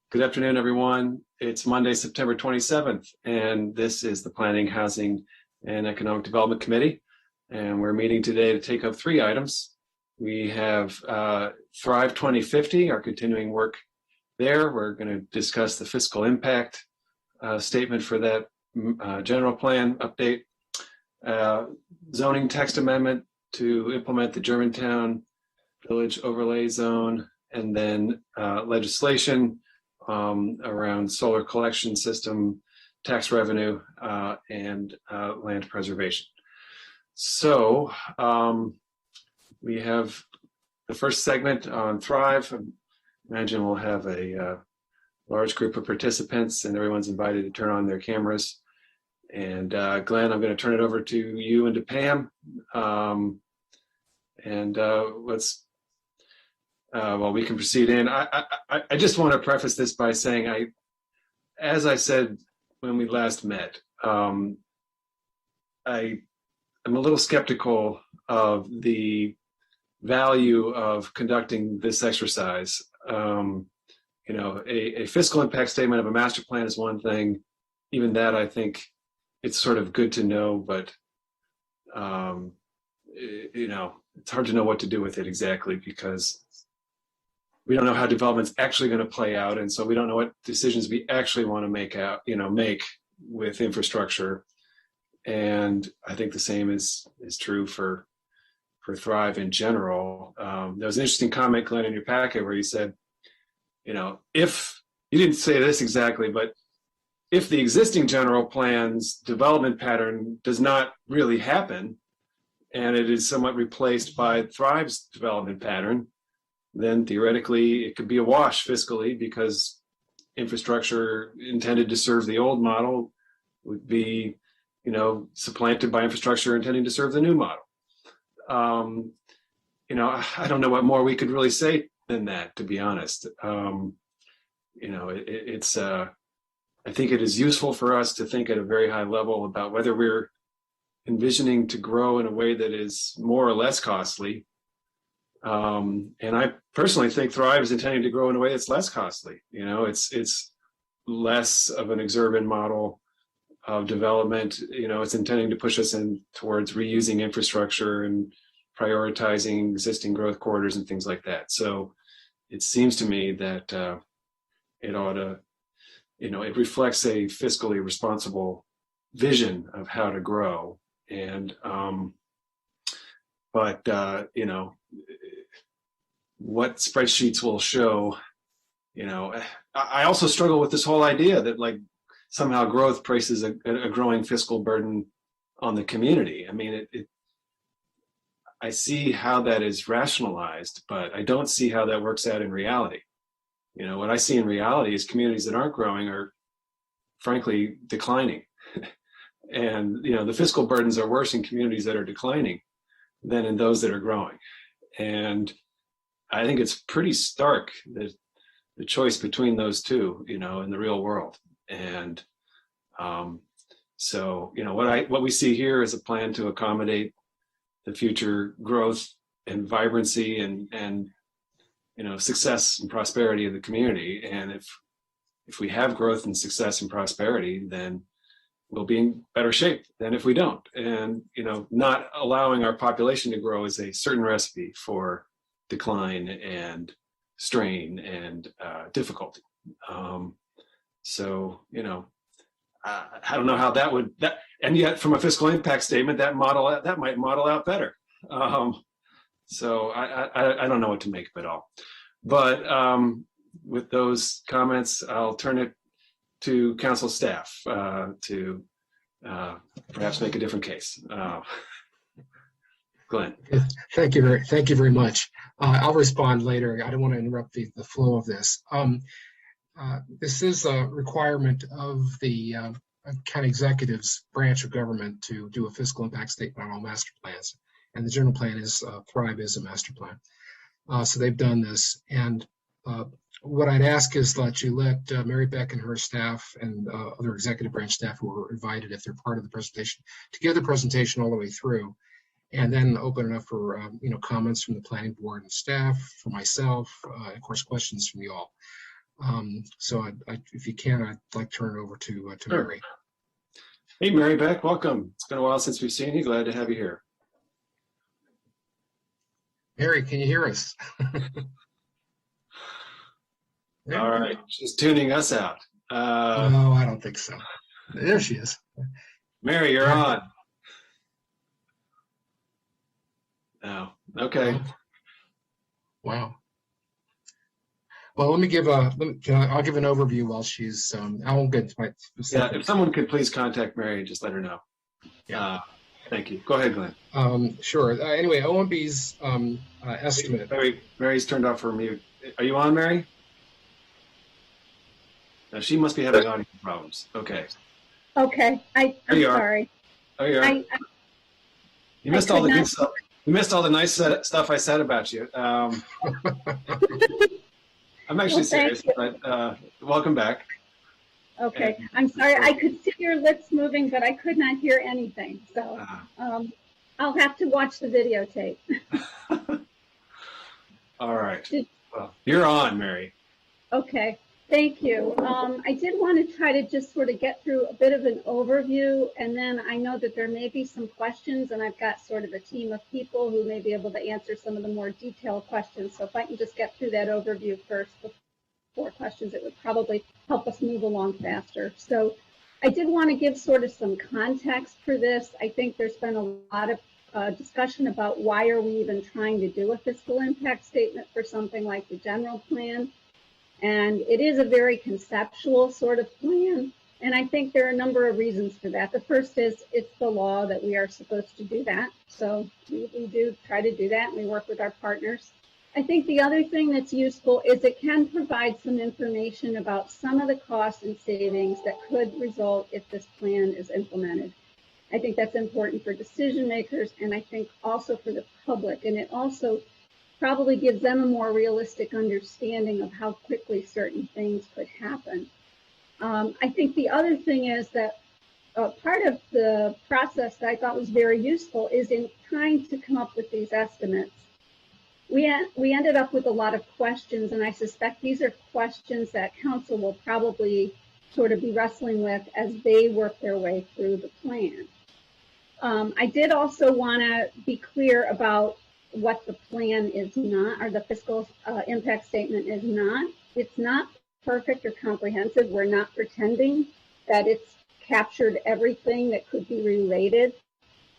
Good afternoon, everyone. It's Monday, September 27th, and this is the Planning, Housing, and Economic Development Committee. And we're meeting today to take up 3 items. We have Thrive 2050, our continuing work there. We're going to discuss the fiscal impact statement for that general plan update, zoning text amendment to implement the Germantown Village Overlay Zone, and then legislation around solar collection system, tax revenue, and land preservation. So we have the first segment on Thrive. I imagine we'll have a large group of participants, and everyone's invited to turn on their cameras. And Glenn, I'm going to turn it over to you and to Pam. Well, we can proceed in. I just want to preface this by saying, as I said when we last met, I'm a little skeptical of the value of conducting this exercise. A fiscal impact statement of a master plan is one thing. Even that, I think it's sort of good to know, but it's hard to know what to do with it exactly, because we don't know how development's actually going to play out, and so we don't know what decisions we actually want to make with infrastructure. And I think the same is true for Thrive in general. There was an interesting comment, Glenn, in your packet where you said, if you didn't say this exactly, but if the existing general plan's development pattern does not really happen, and it is somewhat replaced by Thrive's development pattern, then theoretically it could be a wash fiscally, because infrastructure intended to serve the old model would be, supplanted by infrastructure intending to serve the new model. I don't know what more we could really say than that, to be honest. I think it is useful for us to think at a very high level about whether we're envisioning to grow in a way that is more or less costly. And I personally think Thrive is intending to grow in a way that's less costly. It's less of an exurban model of development. It's intending to push us in towards reusing infrastructure and prioritizing existing growth corridors and things like that. So it seems to me that it ought to, it reflects a fiscally responsible vision of how to grow. And what spreadsheets will show, I also struggle with this whole idea that somehow growth places a growing fiscal burden on the community. I mean, I see how that is rationalized, but I don't see how that works out in reality. What I see in reality is communities that aren't growing are frankly declining. And, the fiscal burdens are worse in communities that are declining than in those that are growing. And I think it's pretty stark, the choice between those two, in the real world. And what we see here is a plan to accommodate the future growth and vibrancy and success and prosperity of the community. And if we have growth and success and prosperity, then we'll be in better shape than if we don't. And not allowing our population to grow is a certain recipe for decline and strain and difficulty. I don't know how that would, and yet from a fiscal impact statement, that might model out better. So I don't know what to make of it all. But with those comments, I'll turn it to council staff to perhaps make a different case. Glenn. Thank you very much. I'll respond later. I don't want to interrupt the flow of this. This is a requirement of the county executive's branch of government to do a fiscal impact statement on all master plans, and the general plan is Thrive is a master plan. So they've done this, and what I'd ask is that you let Mary Beck and her staff and other executive branch staff who were invited, if they're part of the presentation, to give the presentation all the way through, and then open it up for comments from the planning board and staff, for myself, of course, questions from you all. So if you can, I'd like to turn it over to Sure. Mary. Hey, Mary Beck, welcome. It's been a while since we've seen you. Glad to have you here. Mary, can you hear us? All right, she's tuning us out. No, I don't think so. There she is. Mary, you're on. Oh, okay. Wow. Well, let me give I'll give an overview while she's, I won't get to my specifics. Yeah, if someone could please contact Mary, just let her know. Yeah. Thank you. Go ahead, Glenn. Sure. Anyway, OMB's estimate. Mary's turned off her mute. Are you on, Mary? No, she must be having audio problems. Okay. Okay. I'm sorry. Oh, you are. You missed all the good stuff. You missed all the nice stuff I said about you. I'm actually serious, but welcome back. Okay. And, I'm sorry. I could see your lips moving, but I could not hear anything. So I'll have to watch the videotape. All right. Well, you're on, Mary. Okay. Thank you. I did want to try to just sort of get through a bit of an overview, and then I know that there may be some questions, and I've got sort of a team of people who may be able to answer some of the more detailed questions. So if I can just get through that overview first before questions, it would probably help us move along faster. So I did want to give sort of some context for this. I think there's been a lot of discussion about why are we even trying to do a fiscal impact statement for something like the general plan. And it is a very conceptual sort of plan. And I think there are a number of reasons for that. The first is it's the law that we are supposed to do that. So we do try to do that, and we work with our partners. I think the other thing that's useful is it can provide some information about some of the costs and savings that could result if this plan is implemented. I think that's important for decision makers, and I think also for the public. And it also probably gives them a more realistic understanding of how quickly certain things could happen. I think the other thing is that part of the process that I thought was very useful is in trying to come up with these estimates. We ended up with a lot of questions, and I suspect these are questions that council will probably sort of be wrestling with as they work their way through the plan. I did also want to be clear about what the plan is not, or the fiscal impact statement is not. It's not perfect or comprehensive. We're not pretending that it's captured everything that could be related.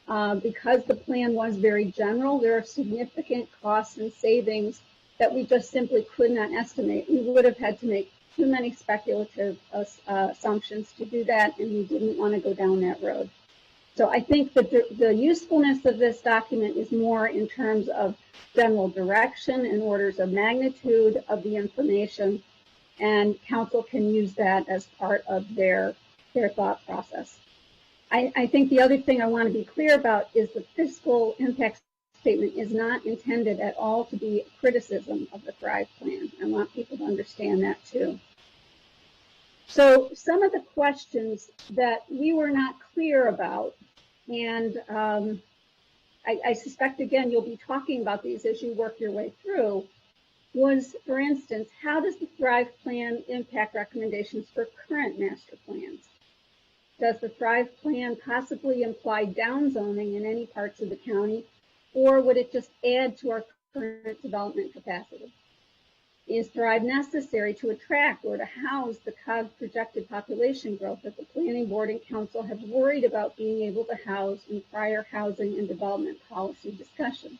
Because the plan was very general, there are significant costs and savings that we just simply could not estimate. We would have had to make too many speculative assumptions to do that, and we didn't want to go down that road. So I think that the usefulness of this document is more in terms of general direction and orders of magnitude of the information, and council can use that as part of their thought process. I think the other thing I want to be clear about is the fiscal impact statement is not intended at all to be a criticism of the Thrive Plan. I want people to understand that too. So some of the questions that we were not clear about, and I suspect, again, you'll be talking about these as you work your way through, was, for instance, how does the Thrive Plan impact recommendations for current master plans? Does the Thrive Plan possibly imply downzoning in any parts of the county, or would it just add to our current development capacity? Is Thrive necessary to attract or to house the COG projected population growth that the Planning Board and Council have worried about being able to house in prior housing and development policy discussions?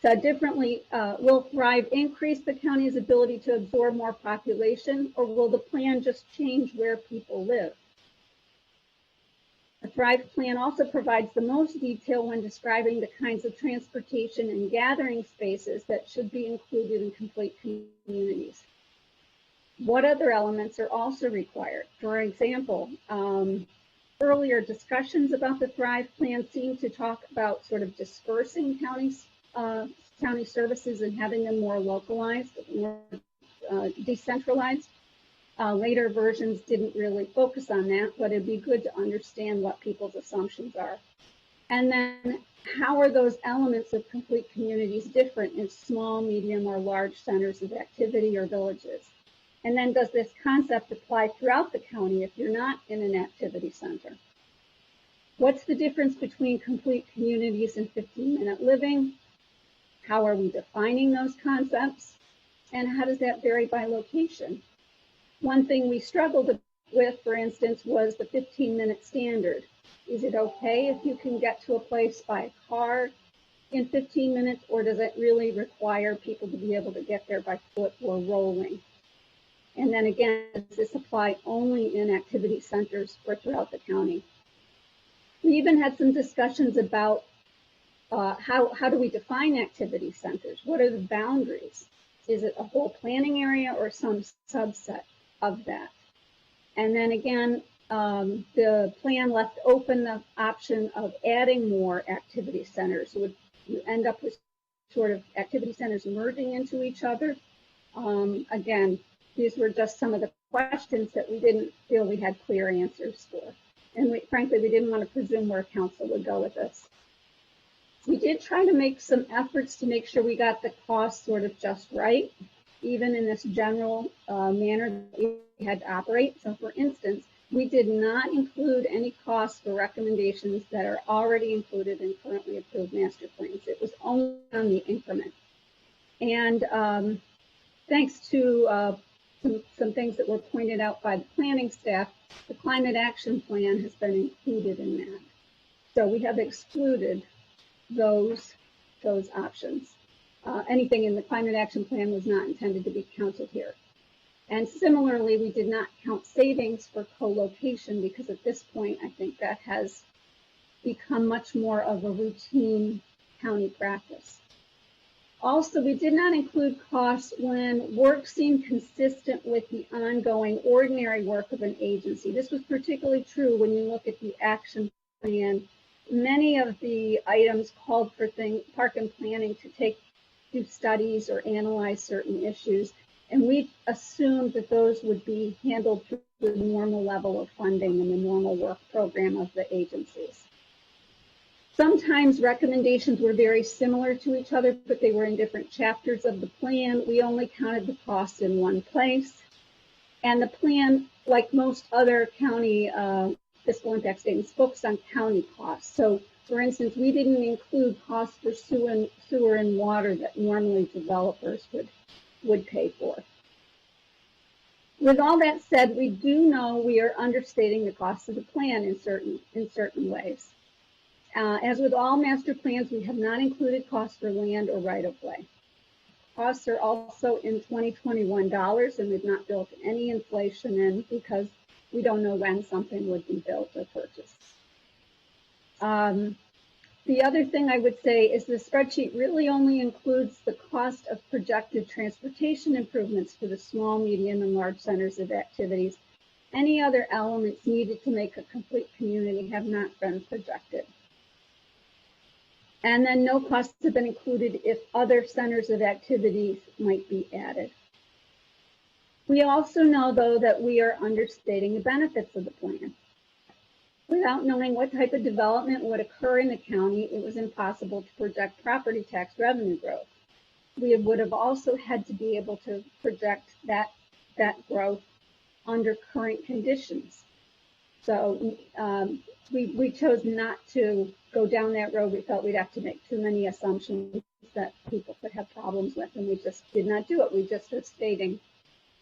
Said differently, will Thrive increase the county's ability to absorb more population, or will the plan just change where people live? The Thrive Plan also provides the most detail when describing the kinds of transportation and gathering spaces that should be included in complete communities. What other elements are also required? For example, earlier discussions about the Thrive Plan seem to talk about sort of dispersing county services and having them more localized, more decentralized. Later versions didn't really focus on that, but it'd be good to understand what people's assumptions are. And then how are those elements of complete communities different in small, medium, or large centers of activity or villages? And then does this concept apply throughout the county if you're not in an activity center? What's the difference between complete communities and 15-minute living? How are we defining those concepts? And how does that vary by location? One thing we struggled with, for instance, was the 15-minute standard. Is it okay if you can get to a place by a car in 15 minutes, or does it really require people to be able to get there by foot or rolling? And then again, does this apply only in activity centers or throughout the county? We even had some discussions about how do we define activity centers? What are the boundaries? Is it a whole planning area or some subset of that? And then again, the plan left open the option of adding more activity centers. So you end up with sort of activity centers merging into each other. Again, these were just some of the questions that we didn't feel we had clear answers for. And frankly, we didn't want to presume where council would go with this. We did try to make some efforts to make sure we got the cost sort of just right, even in this general manner that we had to operate. So for instance, we did not include any costs for recommendations that are already included in currently approved master plans. It was only on the increment. And thanks to some things that were pointed out by the planning staff, the climate action plan has been included in that. So we have excluded those options. Anything in the climate action plan was not intended to be counted here. And similarly, we did not count savings for co-location because at this point, I think that has become much more of a routine county practice. Also, we did not include costs when work seemed consistent with the ongoing ordinary work of an agency. This was particularly true when you look at the action plan. Many of the items called for park and planning to do studies or analyze certain issues. And we assumed that those would be handled through the normal level of funding and the normal work program of the agencies. Sometimes recommendations were very similar to each other, but they were in different chapters of the plan. We only counted the costs in one place. And the plan, like most other county fiscal impact statements, focused on county costs. So for instance, we didn't include costs for sewer and water that normally developers would pay for. With all that said, we do know we are understating the cost of the plan in certain ways. As with all master plans, we have not included costs for land or right-of-way. Costs are also in 2021 dollars, and we've not built any inflation in because we don't know when something would be built or purchased. The other thing I would say is the spreadsheet really only includes the cost of projected transportation improvements for the small, medium, and large centers of activities. Any other elements needed to make a complete community have not been projected. And then no costs have been included if other centers of activities might be added. We also know, though, that we are understating the benefits of the plan. Without knowing what type of development would occur in the county, it was impossible to project property tax revenue growth. We would have also had to be able to project that growth under current conditions. So we chose not to go down that road. We felt we'd have to make too many assumptions that people could have problems with, and we just did not do it. We just are stating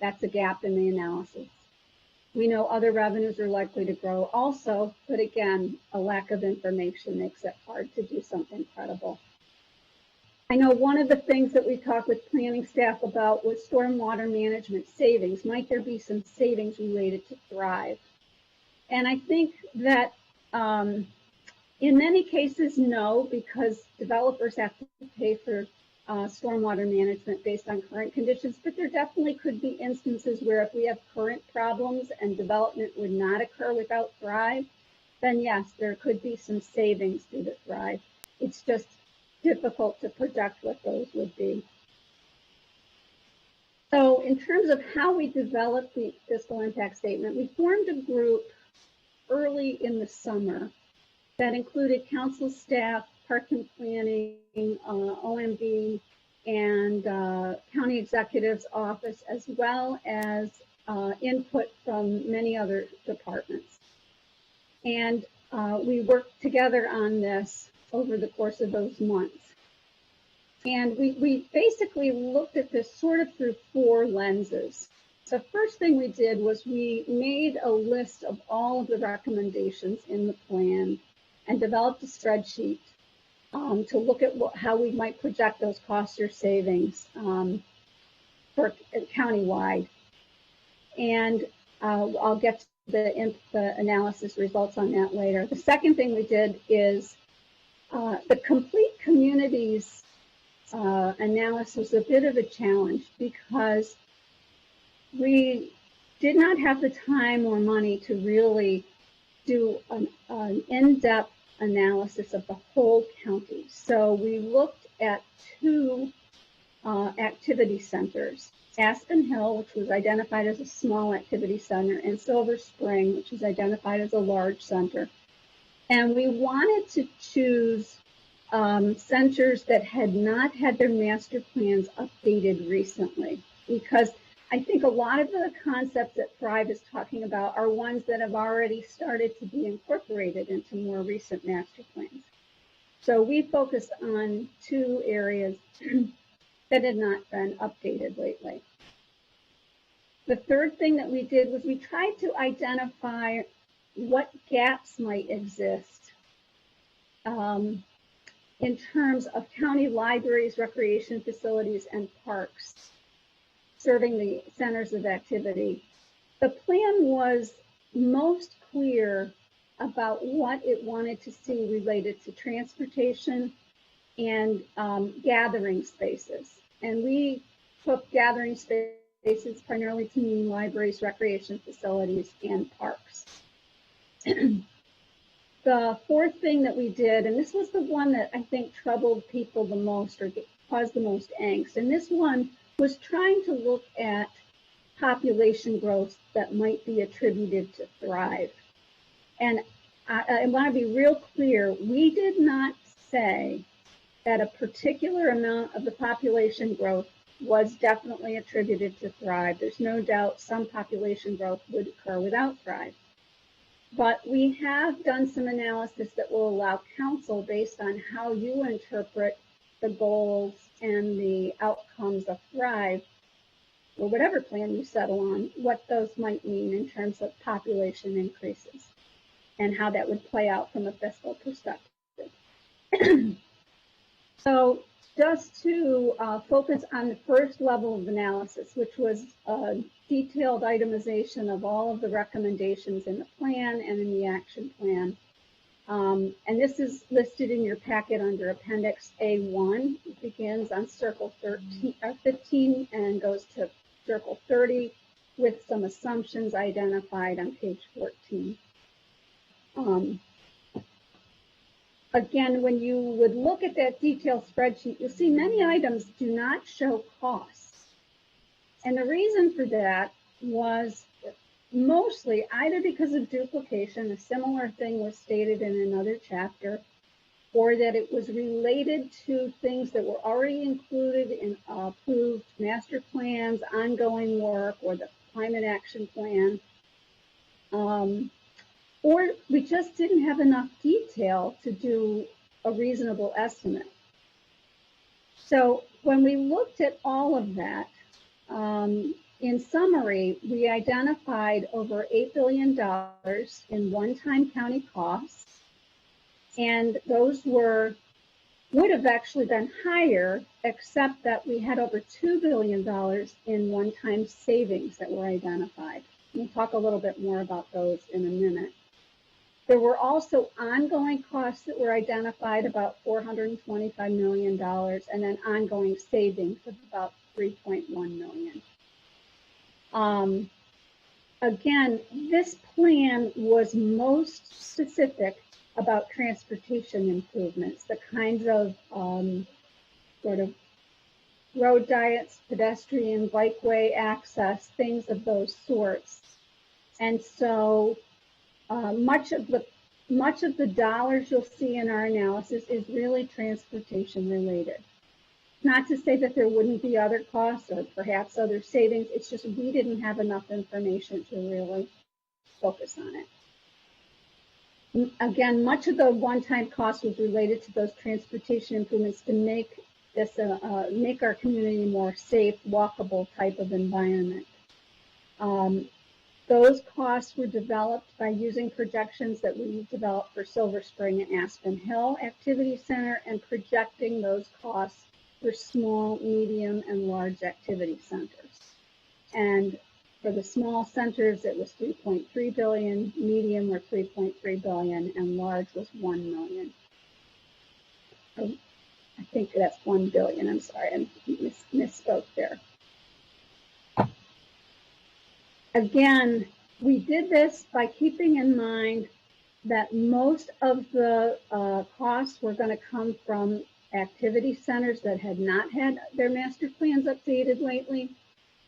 that's a gap in the analysis. We know other revenues are likely to grow also, but again, a lack of information makes it hard to do something credible. I know one of the things that we talked with planning staff about was stormwater management savings. Might there be some savings related to Thrive? And I think that in many cases, no, because developers have to pay for stormwater management based on current conditions, but there definitely could be instances where if we have current problems and development would not occur without Thrive, then yes, there could be some savings due to Thrive. It's just difficult to project what those would be. So in terms of how we developed the fiscal impact statement, we formed a group early in the summer that included council staff, park and planning, OMB, and county executive's office, as well as input from many other departments. And we worked together on this over the course of those months. And we basically looked at this sort of through 4 lenses. The first thing we did was we made a list of all of the recommendations in the plan and developed a spreadsheet to look at how we might project those costs or savings for countywide. And I'll get to the analysis results on that later. The second thing we did is the complete communities analysis was a bit of a challenge because we did not have the time or money to really do an in-depth analysis of the whole county. So we looked at 2 activity centers, Aspen Hill, which was identified as a small activity center, and Silver Spring, which was identified as a large center. And we wanted to choose centers that had not had their master plans updated recently, because I think a lot of the concepts that Thrive is talking about are ones that have already started to be incorporated into more recent master plans. So we focused on 2 areas that had not been updated lately. The third thing that we did was we tried to identify what gaps might exist in terms of county libraries, recreation facilities, and parks serving the centers of activity. The plan was most clear about what it wanted to see related to transportation and gathering spaces. And we took gathering spaces primarily to mean libraries, recreation facilities, and parks. The fourth thing that we did, and this was the one that I think troubled people the most or caused the most angst, and this one was trying to look at population growth that might be attributed to Thrive. And I want to be real clear, we did not say that a particular amount of the population growth was definitely attributed to Thrive. There's no doubt some population growth would occur without Thrive. But we have done some analysis that will allow council, based on how you interpret the goals and the outcomes of Thrive, or whatever plan you settle on, what those might mean in terms of population increases and how that would play out from a fiscal perspective. So just to focus on the first level of analysis, which was a detailed itemization of all of the recommendations in the plan and in the action plan. And this is listed in your packet under Appendix A1. It begins on Circle 15 and goes to Circle 30 with some assumptions identified on page 14. Again, when you would look at that detailed spreadsheet, you'll see many items do not show costs. And the reason for that was mostly either because of duplication, a similar thing was stated in another chapter, or that it was related to things that were already included in approved master plans, ongoing work, or the climate action plan. Or we just didn't have enough detail to do a reasonable estimate. So when we looked at all of that, in summary, we identified over $8 billion in one-time county costs, and those would have actually been higher, except that we had over $2 billion in one-time savings that were identified. We'll talk a little bit more about those in a minute. There were also ongoing costs that were identified, about $425 million, and then ongoing savings of about $3.1 million. Again, this plan was most specific about transportation improvements, the kinds of sort of road diets, pedestrian, bikeway access, things of those sorts. And so much of the dollars you'll see in our analysis is really transportation related. Not to say that there wouldn't be other costs or perhaps other savings. It's just we didn't have enough information to really focus on it. Again, much of the one-time cost was related to those transportation improvements to make this make our community a more safe, walkable type of environment. Those costs were developed by using projections that we developed for Silver Spring and Aspen Hill Activity Center and projecting those costs for small, medium, and large activity centers. And for the small centers, it was 3.3 billion, medium were 3.3 billion, and large was 1 million. I think that's 1 billion. I'm sorry, I misspoke there. Again, we did this by keeping in mind that most of the costs were going to come from activity centers that had not had their master plans updated lately.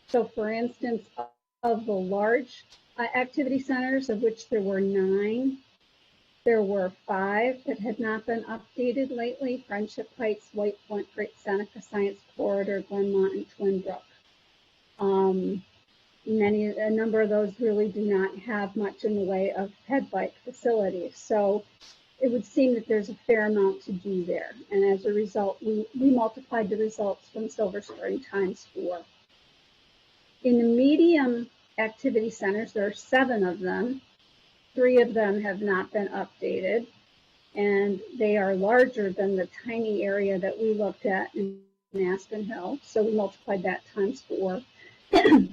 So for instance, of the large activity centers, of which there were 9, there were 5 that had not been updated lately: Friendship Heights, White Point, Great Seneca, Science Corridor, Glenmont, and Twin Brook. A number of those really do not have much in the way of PHED-like facilities. So it would seem that there's a fair amount to do there. And as a result, we multiplied the results from Silver Spring times 4. In the medium activity centers, there are 7 of them. 3 of them have not been updated, and they are larger than the tiny area that we looked at in Aspen Hill. So we multiplied that times 4.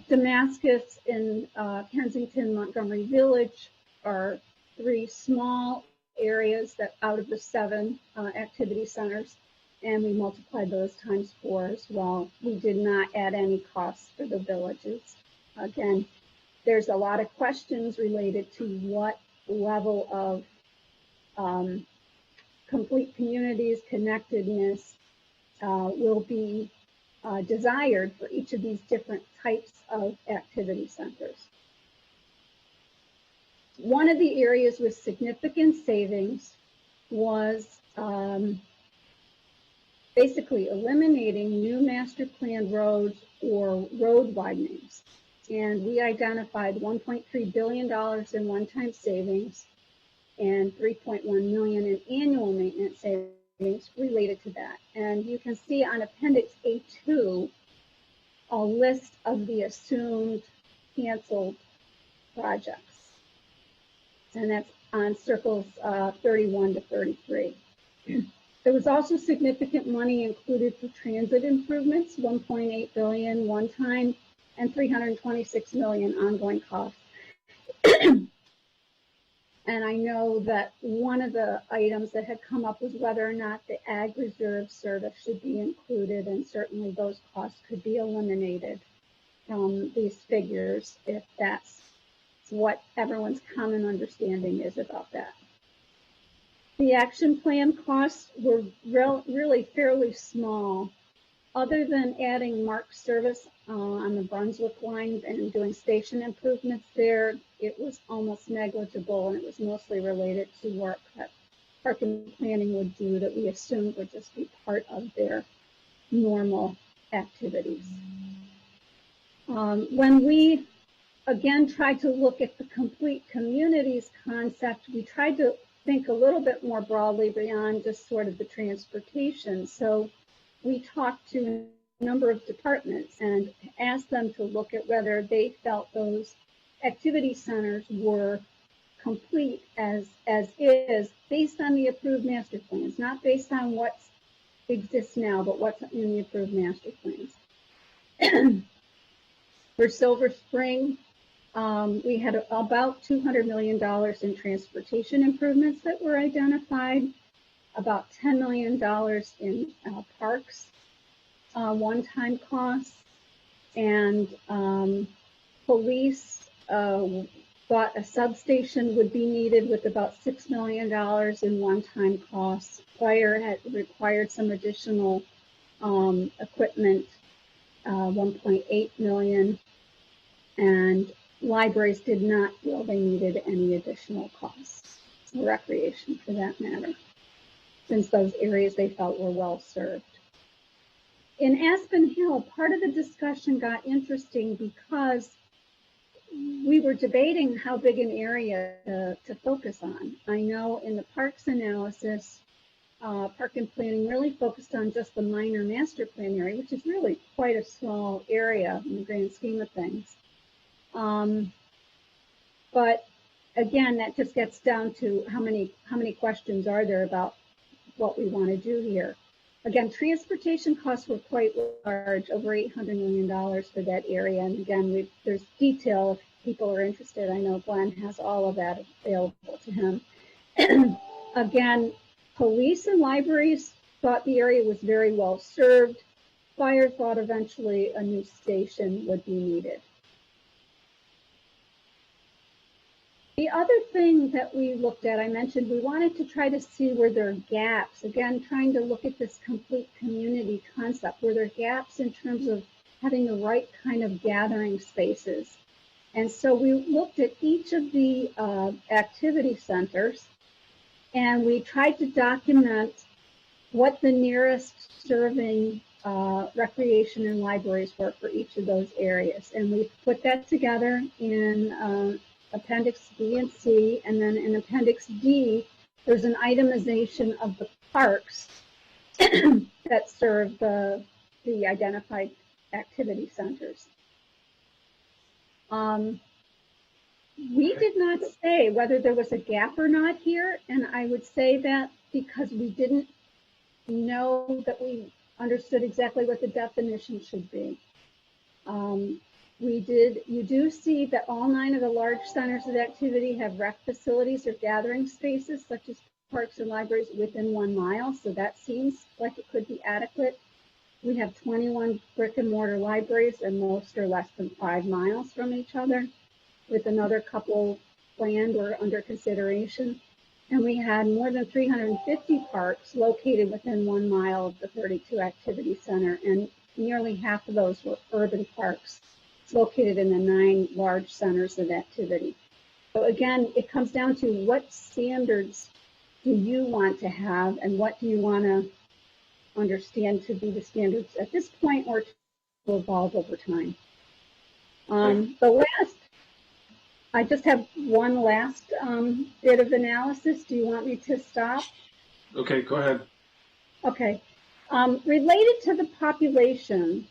Damascus in Kensington, Montgomery Village are 3 small areas that out of the 7 activity centers, and we multiplied those times 4 as well. We did not add any costs for the villages. Again, there's a lot of questions related to what level of complete communities, connectedness will be desired for each of these different types of activity centers. One of the areas with significant savings was basically eliminating new master plan roads or road widenings. And we identified $1.3 billion in one-time savings and $3.1 million in annual maintenance savings related to that. And you can see on Appendix A2 a list of the assumed canceled projects. And that's on circles 31 to 33. There was also significant money included for transit improvements, $1.8 billion one-time and $326 million ongoing costs. And I know that one of the items that had come up was whether or not the ag reserve service should be included, and certainly those costs could be eliminated from these figures if that's what everyone's common understanding is about that. The action plan costs were really fairly small. Other than adding marked service on the Brunswick line and doing station improvements there, it was almost negligible, and it was mostly related to work that Park and Planning would do that we assumed would just be part of their normal activities. When we, again, tried to look at the complete communities concept, we tried to think a little bit more broadly beyond just sort of the transportation. So we talked to a number of departments and asked them to look at whether they felt those activity centers were complete as is based on the approved master plans, not based on what exists now, but what's in the approved master plans. For Silver Spring, we had about $200 million in transportation improvements that were identified, about $10 million in parks one-time costs, and police thought a substation would be needed with about $6 million in one-time costs. Fire had required some additional equipment, $1.8 million, and libraries did not feel they needed any additional costs, recreation for that matter, since those areas they felt were well served. in Aspen Hill, part of the discussion got interesting because we were debating how big an area to focus on. I know in the parks analysis, park and planning really focused on just the minor master plan area, which is really quite a small area in the grand scheme of things. But again, that just gets down to how many questions are there about what we want to do here. Again, transportation costs were quite large, over $800 million for that area. And again, there's detail if people are interested. I know Glenn has all of that available to him. Again, police and libraries thought the area was very well served. Fire thought eventually a new station would be needed. The other thing that we looked at, I mentioned, we wanted to try to see where there are gaps. Again, trying to look at this complete community concept, where there are gaps in terms of having the right kind of gathering spaces. And so we looked at each of the activity centers, and we tried to document what the nearest serving recreation and libraries were for each of those areas. And we put that together in Appendix B and C, and then in Appendix D, there's an itemization of the parks that serve the identified activity centers. We did not say whether there was a gap or not here, and I would say that because we didn't know that we understood exactly what the definition should be. You do see that all 9 of the large centers of activity have rec facilities or gathering spaces, such as parks and libraries, within 1 mile. So that seems like it could be adequate. We have 21 brick and mortar libraries, and most are less than 5 miles from each other, with another couple planned or under consideration. And we had more than 350 parks located within 1 mile of the 32 activity center, and nearly half of those were urban parks located in the 9 large centers of activity. So again, it comes down to what standards do you want to have, and what do you want to understand to be the standards at this point or to evolve over time. I just have one last bit of analysis. Do you want me to stop? Okay, go ahead. Okay. Related to the population,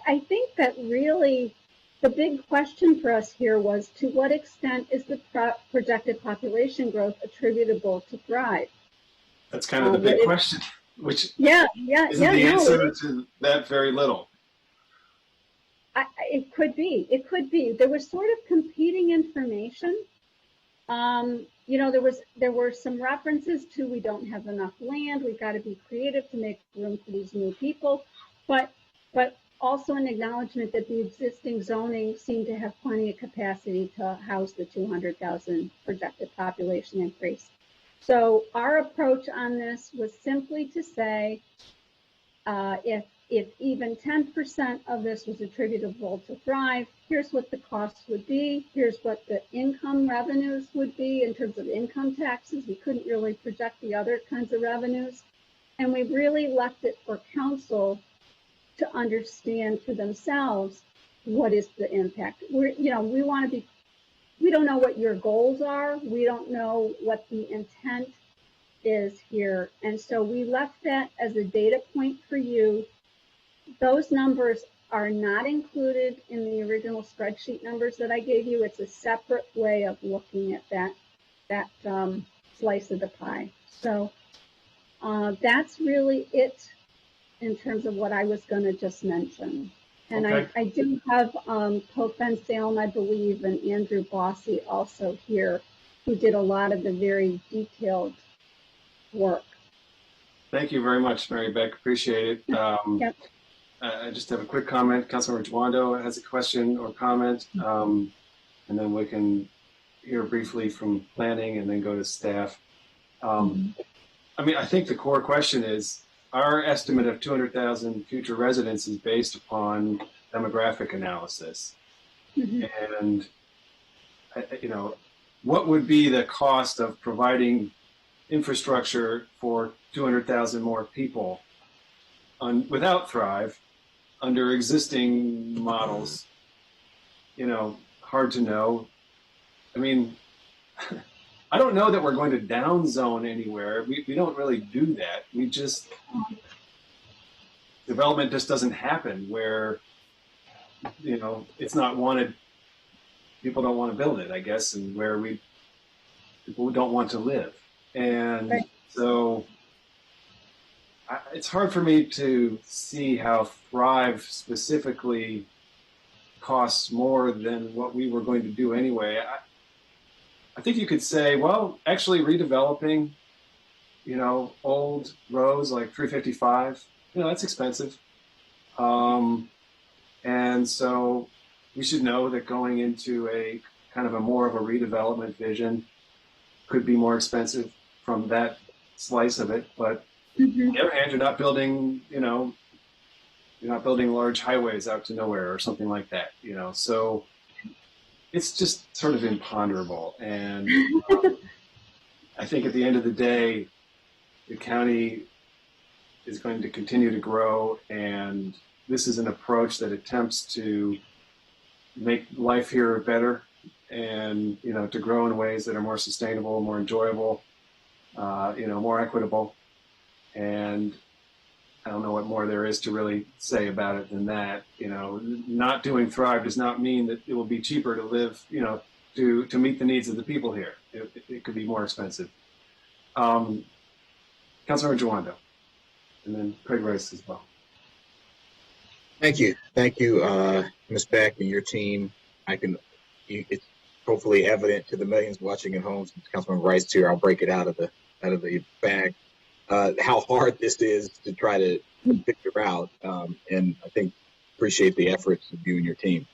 I think that really the big question for us here was, to what extent is the projected population growth attributable to Thrive? That's kind of the big question, which isn't the answer to that very little. It could be. It could be. There was sort of competing information. There were some references to, we don't have enough land, we've got to be creative to make room for these new people, but also an acknowledgement that the existing zoning seemed to have plenty of capacity to house the 200,000 projected population increase. So our approach on this was simply to say, if even 10% of this was attributable to Thrive, here's what the costs would be, here's what the income revenues would be in terms of income taxes. We couldn't really project the other kinds of revenues. And we really left it for council to understand for themselves what is the impact. We don't know what your goals are. We don't know what the intent is here. And so we left that as a data point for you. Those numbers are not included in the original spreadsheet numbers that I gave you. It's a separate way of looking at that slice of the pie. So that's really it in terms of what I was going to just mention. And okay. I do have Pofen Salem, I believe, and Andrew Bossy also here, who did a lot of the very detailed work. Thank you very much, Mary Beck. Appreciate it. Yep. I just have a quick comment. Councilmember Dwando has a question or comment, and then we can hear briefly from planning and then go to staff. I mean, I think the core question is, our estimate of 200,000 future residents is based upon demographic analysis. And, what would be the cost of providing infrastructure for 200,000 more people? without Thrive, under existing models, hard to know. I mean, I don't know that we're going to downzone anywhere. We don't really do that. Development just doesn't happen where, it's not wanted. People don't want to build it, I guess, and where people don't want to live. And Right. so it's hard for me to see how Thrive specifically costs more than what we were going to do anyway. I think you could say, well, actually redeveloping, old roads like 355, that's expensive. And so we should know that going into a kind of a more of a redevelopment vision could be more expensive from that slice of it. But on the other hand, you're not building large highways out to nowhere or something like that, so it's just sort of imponderable. And I think at the end of the day, the county is going to continue to grow, and this is an approach that attempts to make life here better and, to grow in ways that are more sustainable, more enjoyable, more equitable. And I don't know what more there is to really say about it than that. Not doing Thrive does not mean that it will be cheaper to live, to meet the needs of the people here. It could be more expensive. Councilmember Jawando, and then Craig Rice as well. Thank you, Ms. Beck and your team. It's hopefully evident to the millions watching at home. Since Councilman Rice here, I'll break it out of the bag. How hard this is to try to figure out, and I think appreciate the efforts of you and your team.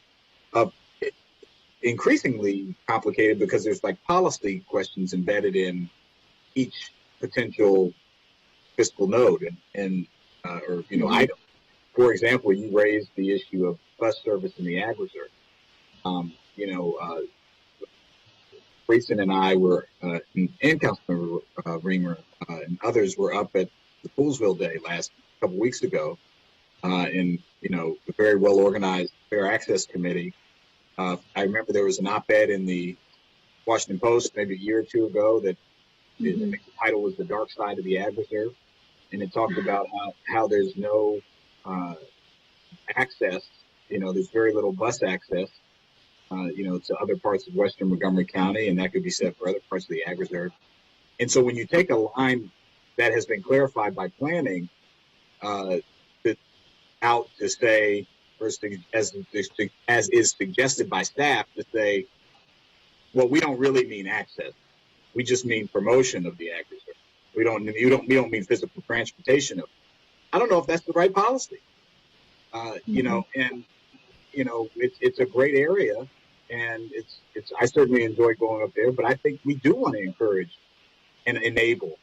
Increasingly complicated because there's like policy questions embedded in each potential fiscal node or item. For example, you raised the issue of bus service in the ag reserve. Grayson and I were, and Councilmember Reamer and others were up at the Poolsville Day couple weeks ago, in the very well organized Fair Access Committee. I remember there was an op-ed in the Washington Post maybe a year or two ago that I think the title was "The Dark Side of the Ag Reserve," and it talked about how there's no access. There's very little bus access. To other parts of western Montgomery County, and that could be said for other parts of the ag reserve. And so when you take a line that has been clarified by planning out to say, as is suggested by staff, to say, well, we don't really mean access. We just mean promotion of the ag reserve. We don't mean physical transportation of it. I don't know if that's the right policy. It's a great area. And I certainly enjoy going up there, but I think we do want to encourage and enable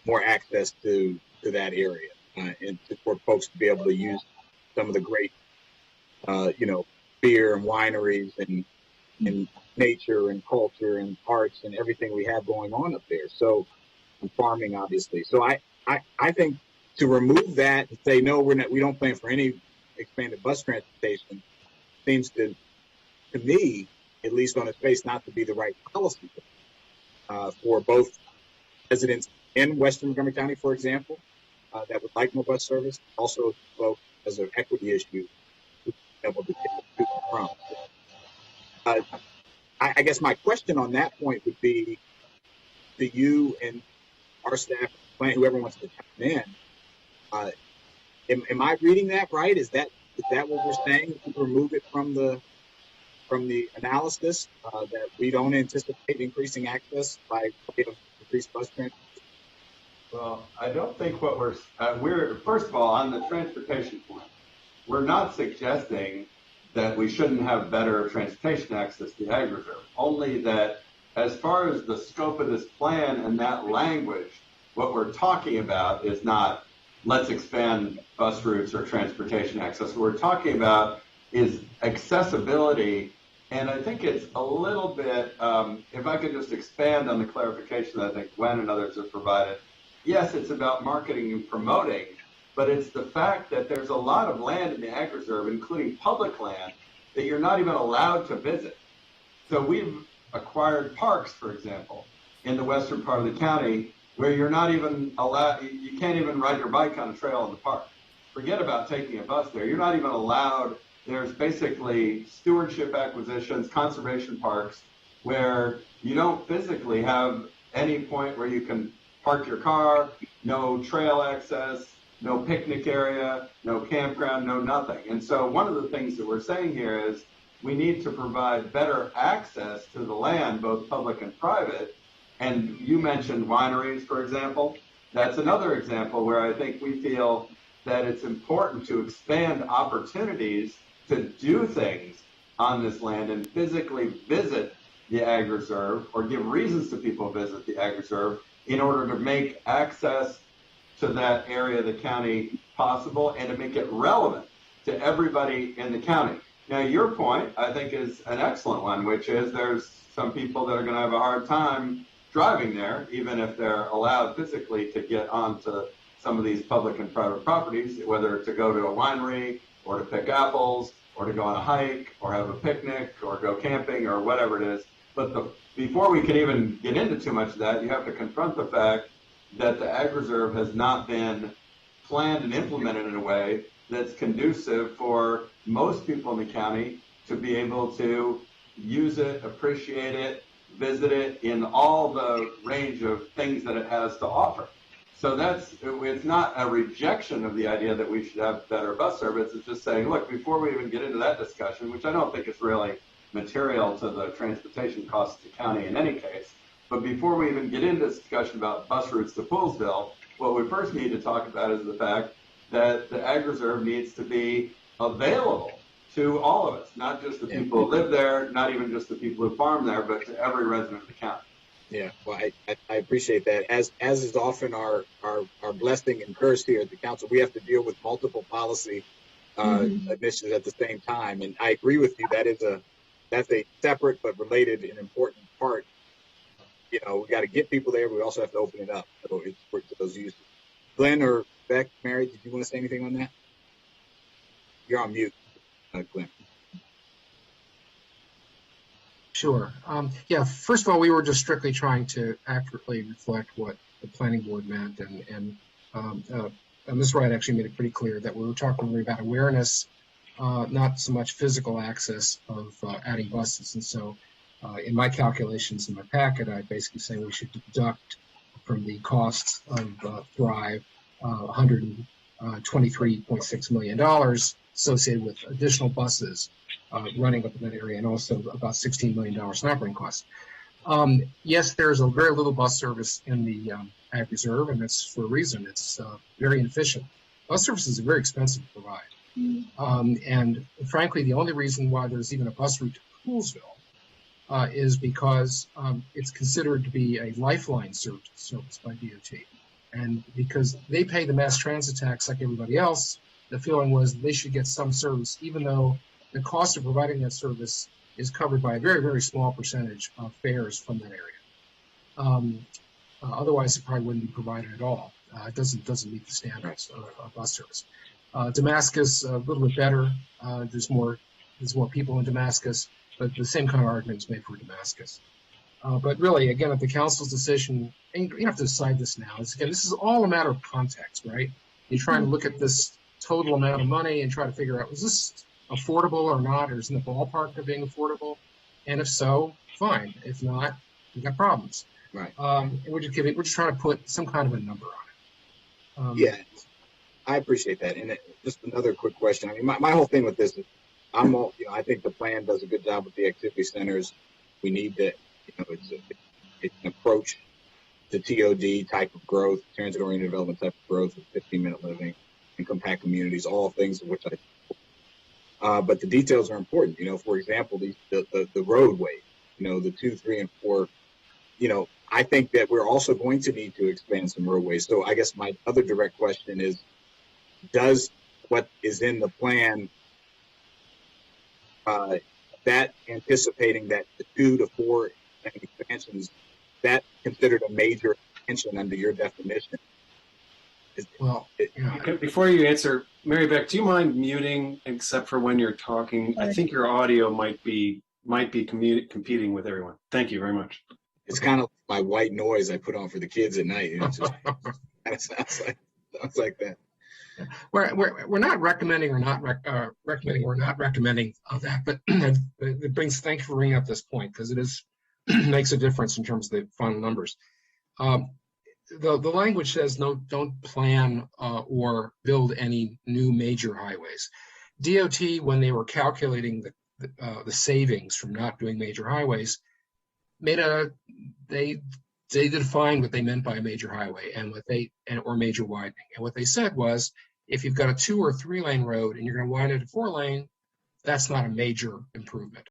more access to that area, and for folks to be able to use some of the great, beer and wineries and nature and culture and arts and everything we have going on up there. So, and farming, obviously. So I think to remove that and say, no, we don't plan for any expanded bus transportation seems to me, at least on its face, not to be the right policy for both residents in Western Montgomery County, for example, that would like more bus service, also both as an equity issue to be able to get to and from. I guess my question on that point would be to you and our staff, whoever wants to chime in. Am I reading that right? Is that what we're saying? To remove it from the analysis, that we don't anticipate increasing access by increased bus transportation? Well, I don't think what we're first of all, on the transportation point, we're not suggesting that we shouldn't have better transportation access to the ag reserve, only that as far as the scope of this plan and that language, what we're talking about is not let's expand bus routes or transportation access. What we're talking about is accessibility. And I think it's a little bit, if I could just expand on the clarification that I think Gwen and others have provided. Yes, it's about marketing and promoting, but it's the fact that there's a lot of land in the ag reserve, including public land, that you're not even allowed to visit. So we've acquired parks, for example, in the western part of the county where you're not even allowed, you can't even ride your bike on a trail in the park. Forget about taking a bus there. You're not even allowed. There's basically stewardship acquisitions, conservation parks, where you don't physically have any point where you can park your car, no trail access, no picnic area, no campground, no nothing. And so one of the things that we're saying here is we need to provide better access to the land, both public and private. And you mentioned wineries, for example. That's another example where I think we feel that it's important to expand opportunities to do things on this land and physically visit the ag reserve, or give reasons to people to visit the ag reserve, in order to make access to that area of the county possible and to make it relevant to everybody in the county. Now, your point, I think, is an excellent one, which is there's some people that are going to have a hard time driving there, even if they're allowed physically to get onto some of these public and private properties, whether to go to a winery or to pick apples or to go on a hike or have a picnic or go camping or whatever it is. But before we can even get into too much of that, you have to confront the fact that the ag reserve has not been planned and implemented in a way that's conducive for most people in the county to be able to use it, appreciate it, visit it in all the range of things that it has to offer. So it's not a rejection of the idea that we should have better bus service. It's just saying, look, before we even get into that discussion, which I don't think is really material to the transportation costs of the county in any case, but before we even get into this discussion about bus routes to Poolsville, what we first need to talk about is the fact that the ag reserve needs to be available to all of us, not just the people who live there, not even just the people who farm there, but to every resident of the county. Yeah, well, I appreciate that. As is often our blessing and curse here at the council, we have to deal with multiple policy initiatives at the same time. And I agree with you. That's a separate but related and important part. You know, we got to get people there, but we also have to open it up. So it's for those uses. Glenn or Beck, Mary, did you want to say anything on that? You're on mute, Glenn. Sure. Yeah, first of all, we were just strictly trying to accurately reflect what the planning board meant. And Ms. Wright actually made it pretty clear that we were talking really about awareness, not so much physical access of adding buses. And so in my calculations in my packet, I basically say we should deduct from the costs of Thrive $123.6 million associated with additional buses running up in that area, and also about $16 million in operating costs. Yes, there's a very little bus service in the ag reserve, and that's for a reason. It's very inefficient. Bus services are very expensive to provide. And frankly, the only reason why there's even a bus route to Poolsville is because it's considered to be a lifeline service by DOT. And because they pay the mass transit tax like everybody else, the feeling was they should get some service, even though the cost of providing that service is covered by a very, very small percentage of fares from that area. Otherwise, it probably wouldn't be provided at all. It doesn't meet the standards of bus service. Damascus, a little bit better. There's more people in Damascus, but the same kind of argument is made for Damascus. But really, again, at the council's decision, and you don't have to decide this now. This is all a matter of context, right? You're trying to look at this total amount of money and try to figure out, is this affordable or not, or is in the ballpark of being affordable? And if so, fine. If not, we got problems. Right. And we're just trying to put some kind of a number on it. Yeah, I appreciate that. And just another quick question. I mean, my whole thing with this is, I think the plan does a good job with the activity centers. We need to, it's an approach to TOD type of growth, transit-oriented development type of growth, 15-minute living, and compact communities, all things of which but the details are important. For example, the roadway, the 2, 3, and 4. I think that we're also going to need to expand some roadways. So I guess my other direct question is, does what is in the plan, that anticipating that the 2 to 4 expansions, that considered a major expansion under your definition? Yeah. Okay, before you answer, Mary Beth, do you mind muting except for when you're talking? I think your audio might be competing with everyone. Thank you very much. It's kind of my white noise I put on for the kids at night. It just kind of sounds like that. We're not recommending or not recommending or not recommending that, but it brings. Thank you for bringing up this point because it is makes a difference in terms of the final numbers. The language says no, don't plan or build any new major highways. DOT, when they were calculating the savings from not doing major highways, they defined what they meant by a major highway or major widening. And what they said was, if you've got a 2 or 3 lane road and you're going to widen it to 4 lane, that's not a major improvement.